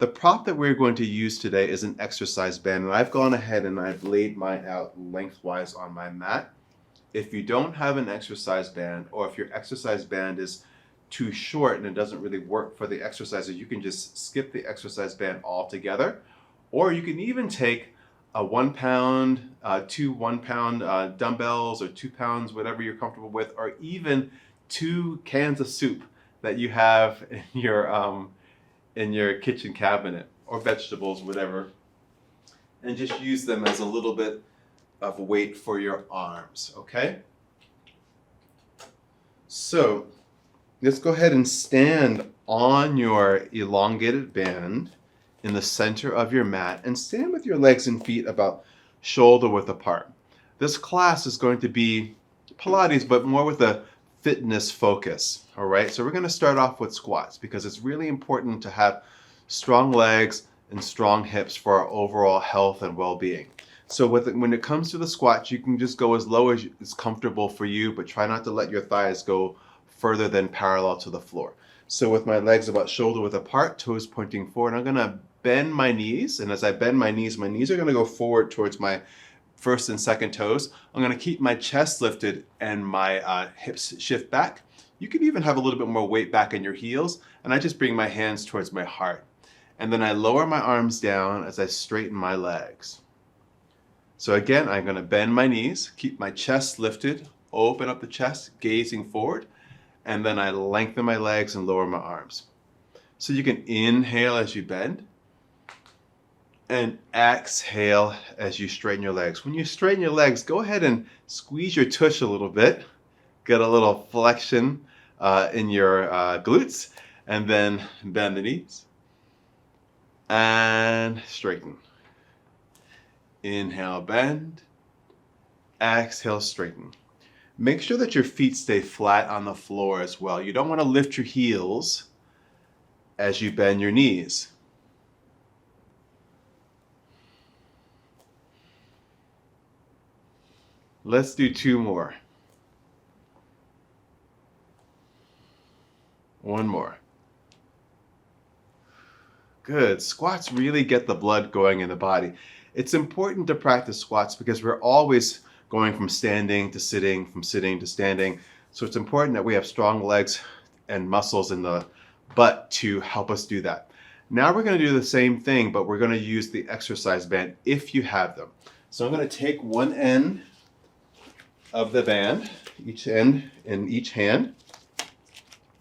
The prop that we're going to use today is an exercise band, and I've gone ahead and I've laid mine out lengthwise on my mat. If you don't have an exercise band, or if your exercise band is too short and it doesn't really work for the exercises, you can just skip the exercise band altogether. Or you can even take a 1 pound, 1 pound dumbbells, or 2 pounds, whatever you're comfortable with, or even 2 cans of soup that you have in your kitchen cabinet, or vegetables, whatever, and just use them as a little bit of weight for your arms, okay? So let's go ahead and stand on your elongated band in the center of your mat and stand with your legs and feet about shoulder width apart. This class is going to be Pilates, but more with a fitness focus, all right? So we're going to start off with squats because it's really important to have strong legs and strong hips for our overall health and well-being. So when it comes to the squats, you can just go as low as is comfortable for you, but try not to let your thighs go further than parallel to the floor. So with my legs about shoulder width apart, toes pointing forward, I'm going to bend my knees, and as I bend my knees are going to go forward towards my first and second toes. I'm going to keep my chest lifted and my hips shift back. You can even have a little bit more weight back in your heels, and I just bring my hands towards my heart. And then I lower my arms down as I straighten my legs. So again, I'm going to bend my knees, keep my chest lifted, open up the chest, gazing forward, and then I lengthen my legs and lower my arms. So you can inhale as you bend, and exhale as you straighten your legs. When you straighten your legs, go ahead and squeeze your tush a little bit, get a little flexion in your glutes, and then bend the knees and straighten. Inhale, bend. Exhale, straighten. Make sure that your feet stay flat on the floor as well. You don't want to lift your heels as you bend your knees. Let's do 2 more. 1 more. Good. Squats really get the blood going in the body. It's important to practice squats because we're always going from standing to sitting, from sitting to standing. So it's important that we have strong legs and muscles in the butt to help us do that. Now we're going to do the same thing, but we're going to use the exercise band if you have them. So I'm going to take one end of the band, each end in each hand,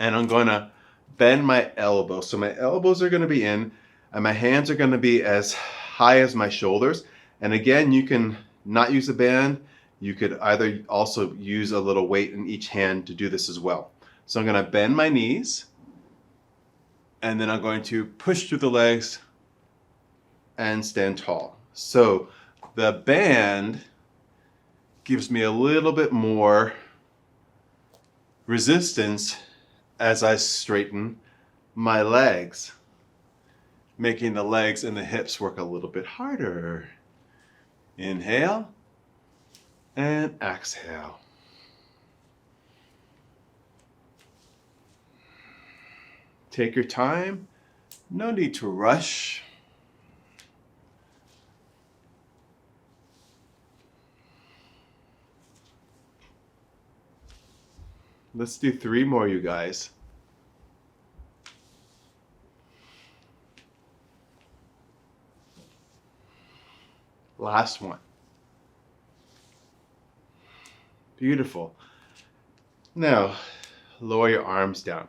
and I'm going to bend my elbows. So my elbows are going to be in, and my hands are going to be as high as my shoulders. And again, you can not use a band. You could either also use a little weight in each hand to do this as well. So I'm going to bend my knees, and then I'm going to push through the legs and stand tall. So the band gives me a little bit more resistance as I straighten my legs, making the legs and the hips work a little bit harder. Inhale and exhale. Take your time, no need to rush. Let's do 3 more, you guys. Last one. Beautiful. Now, lower your arms down.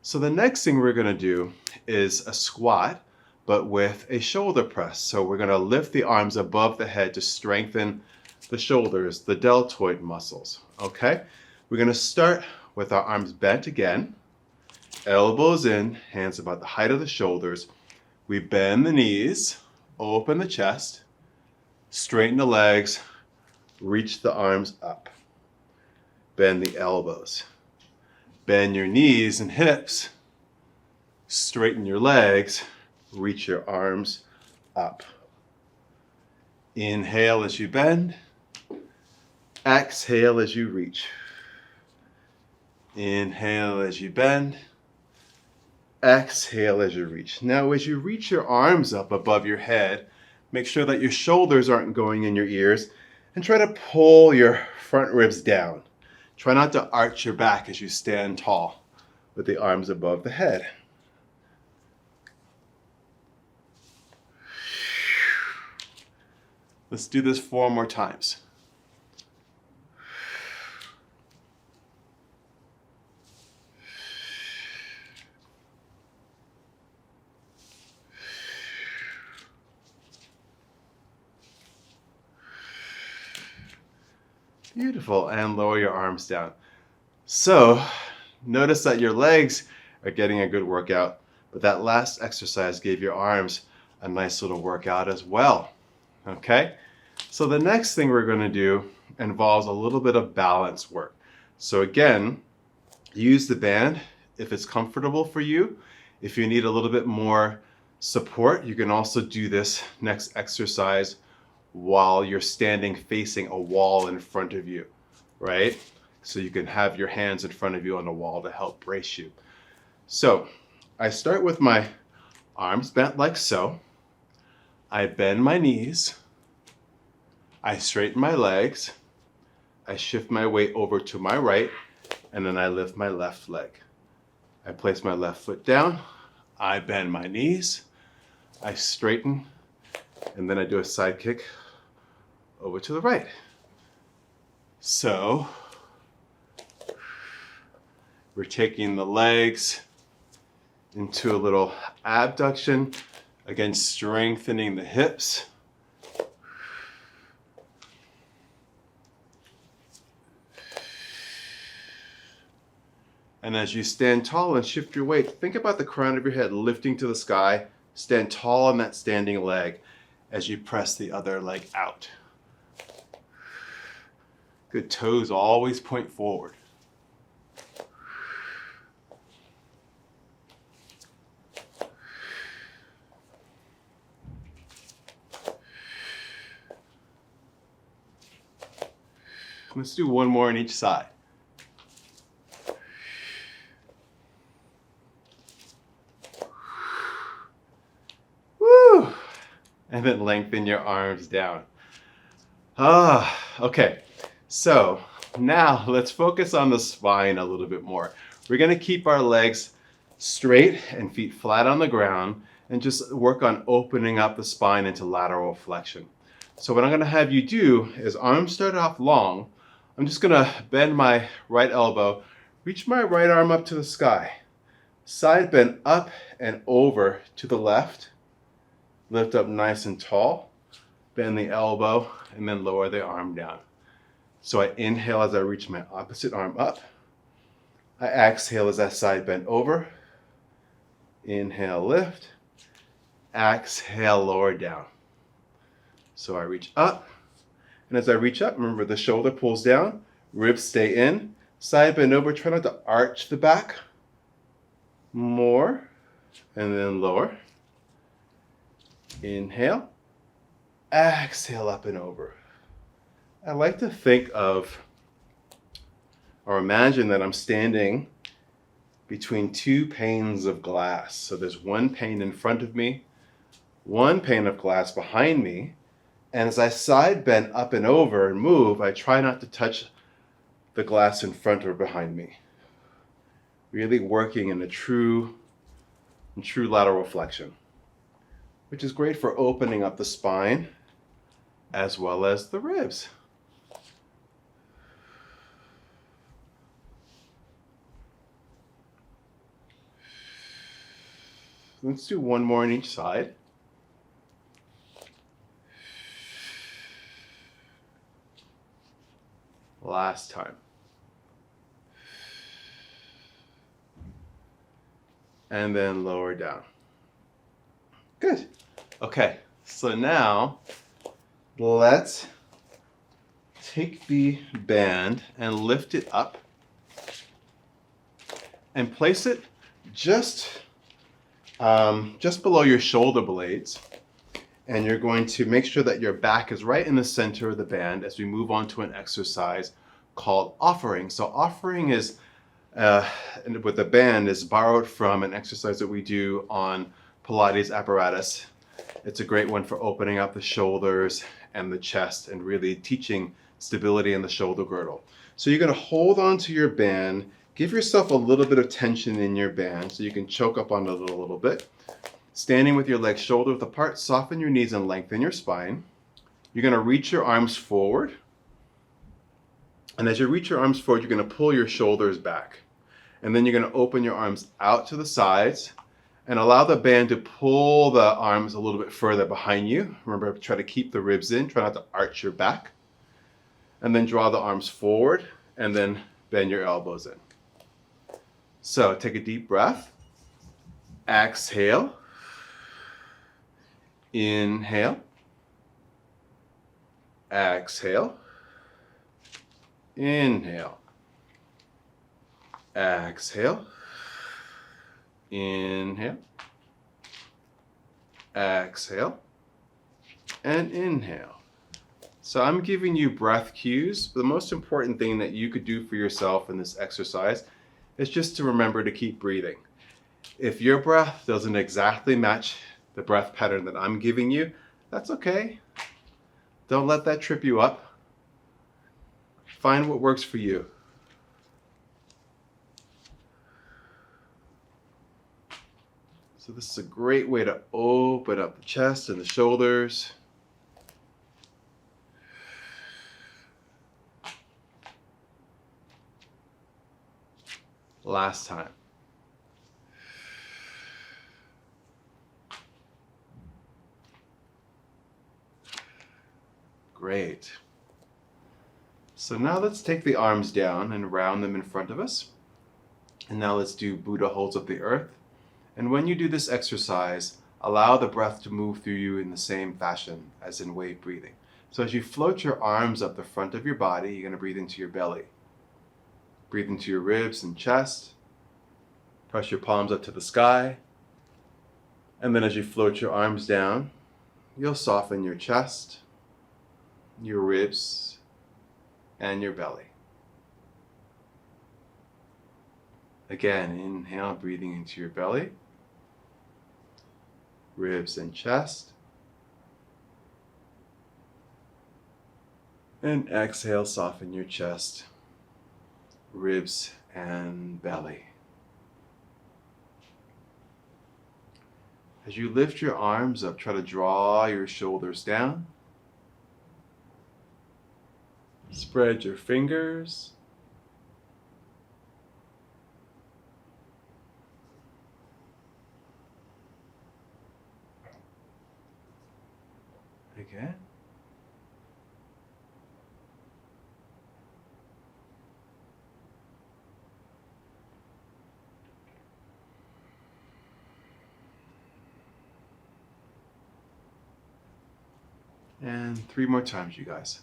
So the next thing we're going to do is a squat, but with a shoulder press. So we're going to lift the arms above the head to strengthen the shoulders, the deltoid muscles, okay? We're going to start with our arms bent again, elbows in, hands about the height of the shoulders. We bend the knees, open the chest, straighten the legs, reach the arms up. Bend the elbows. Bend your knees and hips, straighten your legs, reach your arms up. Inhale as you bend, exhale as you reach. Inhale as you bend, Exhale as you reach. Now, as you reach your arms up above your head, make sure that your shoulders aren't going in your ears, and try to pull your front ribs down. Try not to arch your back as you stand tall with the arms above the head. Let's do this 4 more times. Beautiful, and lower your arms down. So, notice that your legs are getting a good workout, but that last exercise gave your arms a nice little workout as well. Okay? So the next thing we're going to do involves a little bit of balance work. So again, use the band if it's comfortable for you. If you need a little bit more support, you can also do this next exercise while you're standing facing a wall in front of you, right? So you can have your hands in front of you on the wall to help brace you. So I start with my arms bent like so. I bend my knees. I straighten my legs. I shift my weight over to my right, and then I lift my left leg. I place my left foot down. I bend my knees. I straighten, and then I do a side kick over to the right. So we're taking the legs into a little abduction, again strengthening the hips. And as you stand tall and shift your weight, think about the crown of your head lifting to the sky. Stand tall on that standing leg as you press the other leg out. Good, toes always point forward. Let's do one more on each side. Woo! And then lengthen your arms down. Okay. So now let's focus on the spine a little bit more. We're going to keep our legs straight and feet flat on the ground and just work on opening up the spine into lateral flexion. So what I'm going to have you do is arms start off long. I'm just going to bend my right elbow, reach my right arm up to the sky, side bend up and over to the left, lift up nice and tall, bend the elbow, and then lower the arm down. So I inhale as I reach my opposite arm up. I exhale as I side bend over. Inhale, lift. Exhale, lower down. So I reach up. And as I reach up, remember the shoulder pulls down, ribs stay in. Side bend over, try not to arch the back. More. And then lower. Inhale. Exhale, up and over. I like to think of or imagine that I'm standing between 2 panes of glass. So there's one pane in front of me, one pane of glass behind me, and as I side bend up and over and move, I try not to touch the glass in front or behind me. Really working in a true lateral flexion, which is great for opening up the spine as well as the ribs. Let's do one more on each side. Last time. And then lower down. Good. Okay, so now let's take the band and lift it up and place it just below your shoulder blades. And you're going to make sure that your back is right in the center of the band as we move on to an exercise called offering. So offering is and with the band is borrowed from an exercise that we do on Pilates apparatus. It's a great one for opening up the shoulders and the chest and really teaching stability in the shoulder girdle. So you're going to hold on to your band, give yourself a little bit of tension in your band so you can choke up on it a little bit. Standing with your legs shoulder width apart, soften your knees and lengthen your spine. You're going to reach your arms forward. And as you reach your arms forward, you're going to pull your shoulders back. And then you're going to open your arms out to the sides and allow the band to pull the arms a little bit further behind you. Remember, try to keep the ribs in, try not to arch your back. And then draw the arms forward and then bend your elbows in. So take a deep breath. Exhale. Inhale. Exhale. Inhale. Exhale. Inhale. Exhale. And inhale. So I'm giving you breath cues. The most important thing that you could do for yourself in this exercise is just to remember to keep breathing. If your breath doesn't exactly match the breath pattern that I'm giving you, that's okay. Don't let that trip you up. Find what works for you. So this is a great way to open up the chest and the shoulders. Last time. Great. So now let's take the arms down and round them in front of us. And now let's do Buddha holds of the earth. And when you do this exercise, allow the breath to move through you in the same fashion as in wave breathing. So as you float your arms up the front of your body, you're going to breathe into your belly. Breathe into your ribs and chest. Press your palms up to the sky. And then as you float your arms down, you'll soften your chest, your ribs, and your belly. Again, inhale, breathing into your belly, ribs and chest. And exhale, soften your chest, ribs, and belly. As you lift your arms up, try to draw your shoulders down. Spread your fingers. Again. And 3 more times, you guys.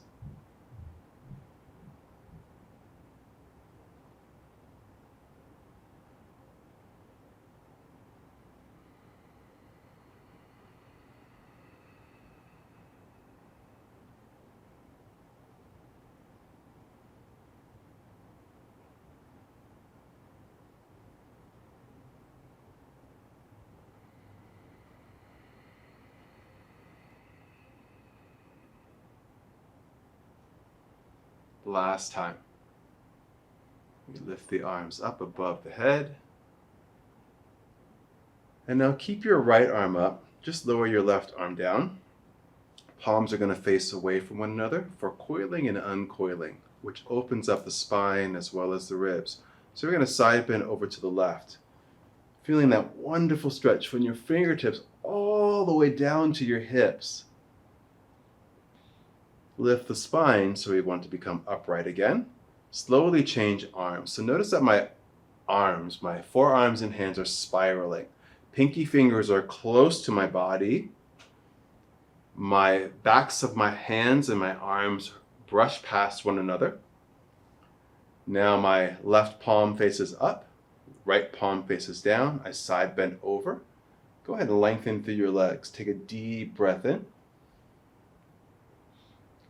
Last time. We lift the arms up above the head. And now keep your right arm up. Just lower your left arm down. Palms are going to face away from one another for coiling and uncoiling, which opens up the spine as well as the ribs. So we're going to side bend over to the left. Feeling that wonderful stretch from your fingertips all the way down to your hips. Lift the spine so we want to become upright again. Slowly change arms. So notice that my arms, my forearms and hands are spiraling. Pinky fingers are close to my body. My backs of my hands and my arms brush past one another. Now my left palm faces up, right palm faces down. I side bend over. Go ahead and lengthen through your legs. Take a deep breath in.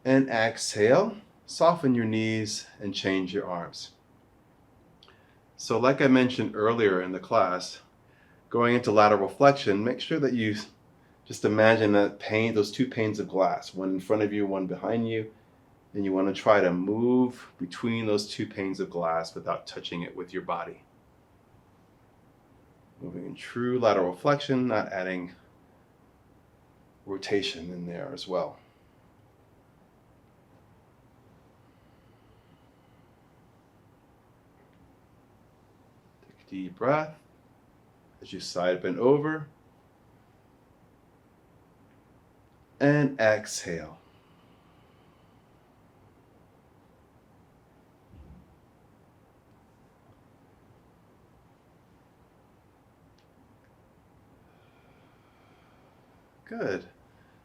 And exhale, soften your knees and change your arms. So like I mentioned earlier in the class, going into lateral flexion, make sure that you just imagine that those two panes of glass, one in front of you, one behind you, and you want to try to move between those two panes of glass without touching it with your body. Moving in true lateral flexion, not adding rotation in there as well. Take a deep breath as you side bend over. And exhale. Good.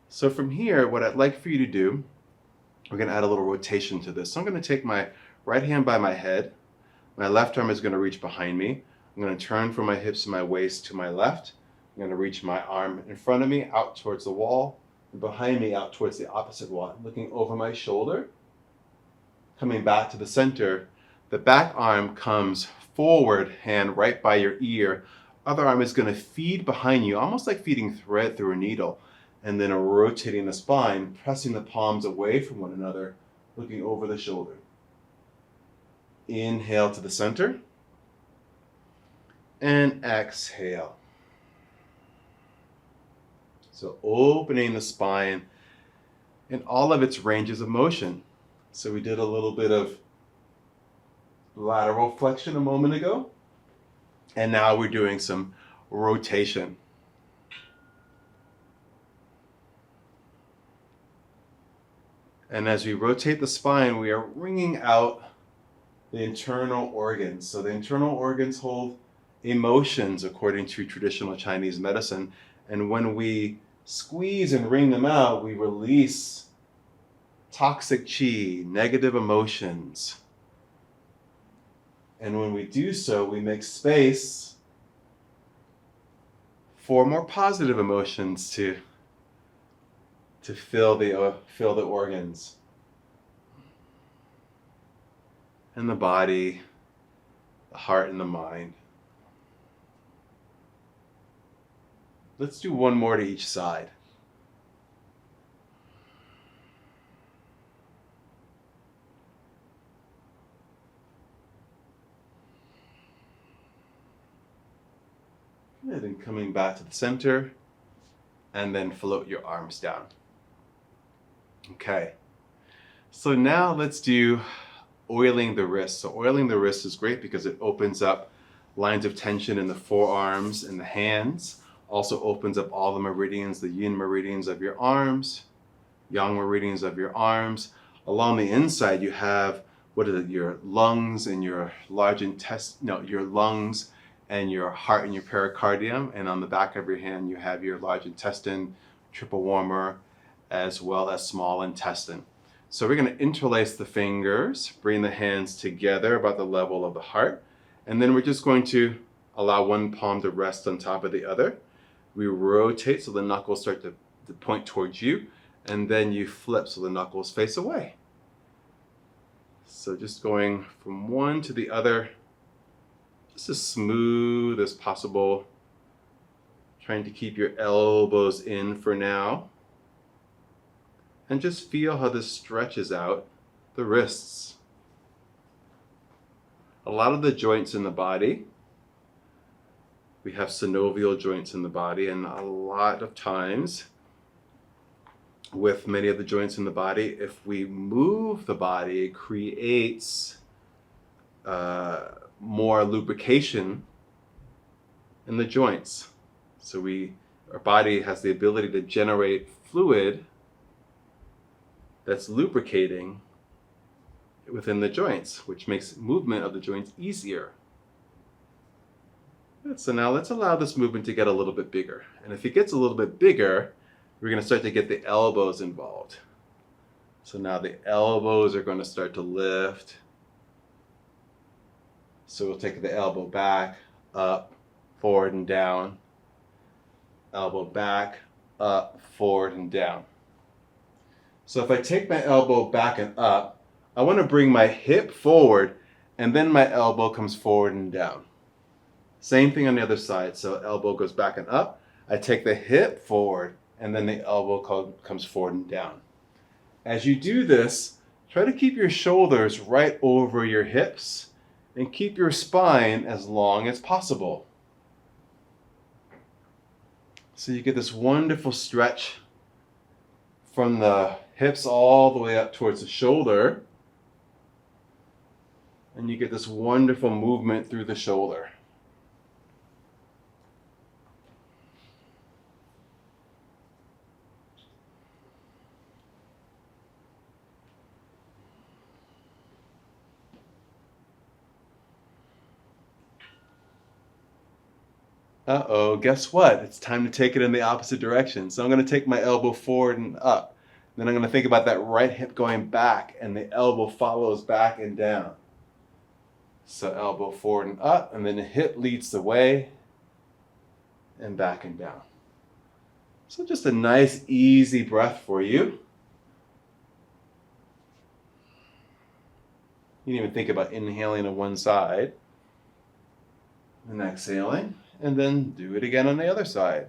So from here, what I'd like for you to do, we're going to add a little rotation to this. So I'm going to take my right hand by my head. My left arm is going to reach behind me. I'm going to turn from my hips and my waist to my left. I'm going to reach my arm in front of me out towards the wall, and behind me out towards the opposite wall, looking over my shoulder. Coming back to the center, the back arm comes forward, hand right by your ear. Other arm is going to feed behind you, almost like feeding thread through a needle, and then rotating the spine, pressing the palms away from one another, looking over the shoulder. Inhale to the center, and exhale. So opening the spine in all of its ranges of motion. So we did a little bit of lateral flexion a moment ago, and now we're doing some rotation. And as we rotate the spine, we are wringing out the internal organs. So the internal organs hold emotions according to traditional Chinese medicine. And when we squeeze and wring them out, we release toxic qi, negative emotions. And when we do so, we make space for more positive emotions to fill the organs and the body, the heart and the mind. Let's do one more to each side. Good, and coming back to the center, and then float your arms down. Okay, so now let's do oiling the wrist. So oiling the wrist is great because it opens up lines of tension in the forearms and the hands. Also opens up all the meridians, the yin meridians of your arms, yang meridians of your arms. Along the inside, you have, your lungs and your large intestine, your lungs and your heart and your pericardium. And on the back of your hand, you have your large intestine, triple warmer, as well as small intestine. So we're going to interlace the fingers, bring the hands together about the level of the heart, and then we're just going to allow one palm to rest on top of the other. We rotate so the knuckles start to point towards you, and then you flip so the knuckles face away. So just going from one to the other, just as smooth as possible. Trying to keep your elbows in for now. And just feel how this stretches out the wrists. A lot of the joints in the body, we have synovial joints in the body, and a lot of times with many of the joints in the body, if we move the body, it creates more lubrication in the joints. So our body has the ability to generate fluid that's lubricating within the joints, which makes movement of the joints easier. So now let's allow this movement to get a little bit bigger. And if it gets a little bit bigger, we're going to start to get the elbows involved. So now the elbows are going to start to lift. So we'll take the elbow back, up, forward and down. Elbow back, up, forward and down. So if I take my elbow back and up, I want to bring my hip forward and then my elbow comes forward and down. Same thing on the other side. So elbow goes back and up. I take the hip forward, and then the elbow comes forward and down. As you do this, try to keep your shoulders right over your hips and keep your spine as long as possible. So you get this wonderful stretch from the hips all the way up towards the shoulder. And you get this wonderful movement through the shoulder. Uh-oh, guess what? It's time to take it in the opposite direction. So I'm going to take my elbow forward and up. Then I'm going to think about that right hip going back, and the elbow follows back and down. So elbow forward and up, and then the hip leads the way, and back and down. So just a nice, easy breath for you. You can even think about inhaling on one side, and exhaling. And then do it again on the other side.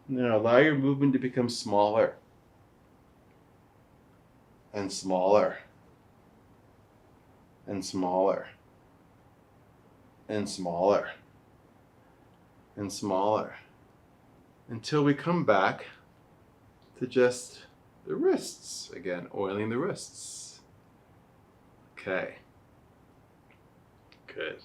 Now allow your movement to become smaller and smaller and smaller and smaller and smaller until we come back to just the wrists again, oiling the wrists. Okay, good.